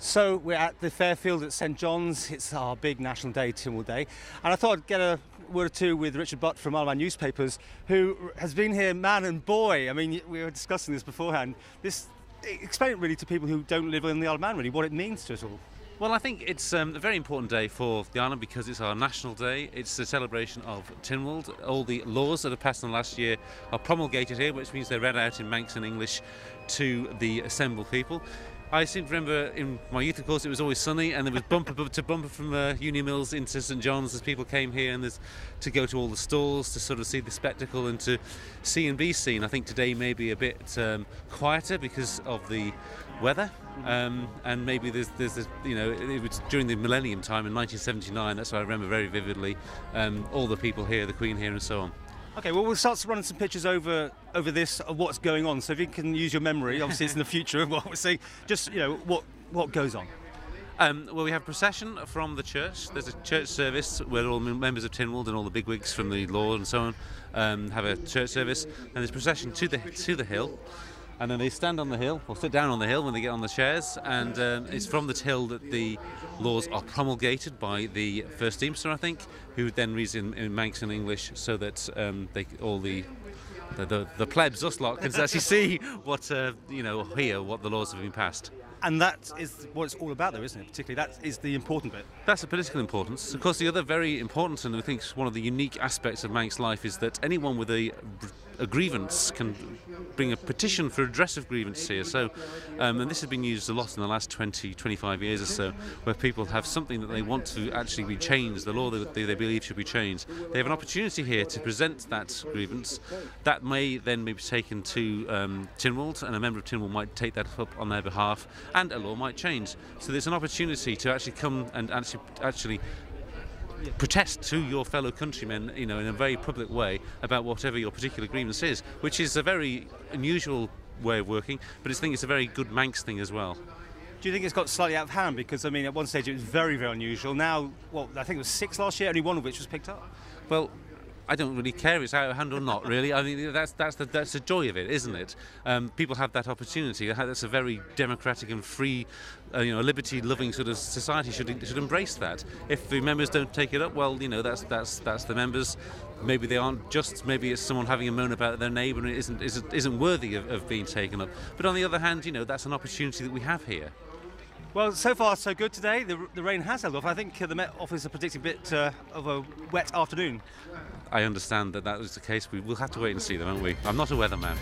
So we're at the Fairfield at St John's. It's our big National Day, Tynwald Day. And I thought I'd get a word or two with Richard Butt from one of our newspapers, who has been here man and boy. I mean, we were discussing this beforehand. Explain it really to people who don't live in the Isle of Man, really, what it means to us all. Well, I think it's a very important day for the island because it's our national day. It's the celebration of Tynwald. All the laws that have passed in the last year are promulgated here, which means they're read out in Manx and English to the assembled people. I seem to remember in my youth, of course, it was always sunny, and there was bumper to bumper from Union Mills into St John's as people came here, and there's to go to all the stalls to sort of see the spectacle and to see and be seen. I think today may be a bit quieter because of the weather, and maybe there's it was during the Millennium time in 1979. That's what I remember very vividly. All the people here, the Queen here, and so on. Okay, well, we'll start running some pictures over this of what's going on. So if you can use your memory, obviously it's in the future, what we're saying, just, what goes on. Well, we have a procession from the church. There's a church service where all members of Tynwald and all the bigwigs from the law and so on have a church service. And there's a procession to the hill. And then they stand on the hill, or sit down on the hill when they get on the chairs, and it's from the hill that the laws are promulgated by the First Deemster, I think, who then reads in Manx and English, so that the plebs, us lot, can actually see what hear what the laws have been passed. And that is what it's all about, though, isn't it? Particularly, that is the important bit. That's the political importance. Of course, the other very important, and I think one of the unique aspects of Manx life, is that anyone with a grievance can bring a petition for redress of grievance here. So, and this has been used a lot in the last 20, 25 years or so, where people have something that they want to actually be changed, the law that they believe should be changed. They have an opportunity here to present that grievance. That may then be taken to Tynwald, and a member of Tynwald might take that up on their behalf, and a law might change. So there's an opportunity to actually come and actually protest to your fellow countrymen, in a very public way about whatever your particular grievance is, which is a very unusual way of working, but I think it's a very good Manx thing as well. Do you think it's got slightly out of hand? Because, I mean, at one stage it was very, very unusual. Now, I think it was 6 last year, only one of which was picked up. Well, I don't really care if it's out of hand or not, really. I mean, that's the joy of it, isn't it? People have that opportunity. That's a very democratic and free, liberty-loving sort of society should embrace that. If the members don't take it up, well, that's the members. Maybe they aren't just. Maybe it's someone having a moan about their neighbour and it isn't worthy of being taken up. But on the other hand, that's an opportunity that we have here. Well, so far so good today. The rain has held off. I think the Met Office are predicting a bit of a wet afternoon. I understand that was the case. We will have to wait and see them, won't we? I'm not a weatherman.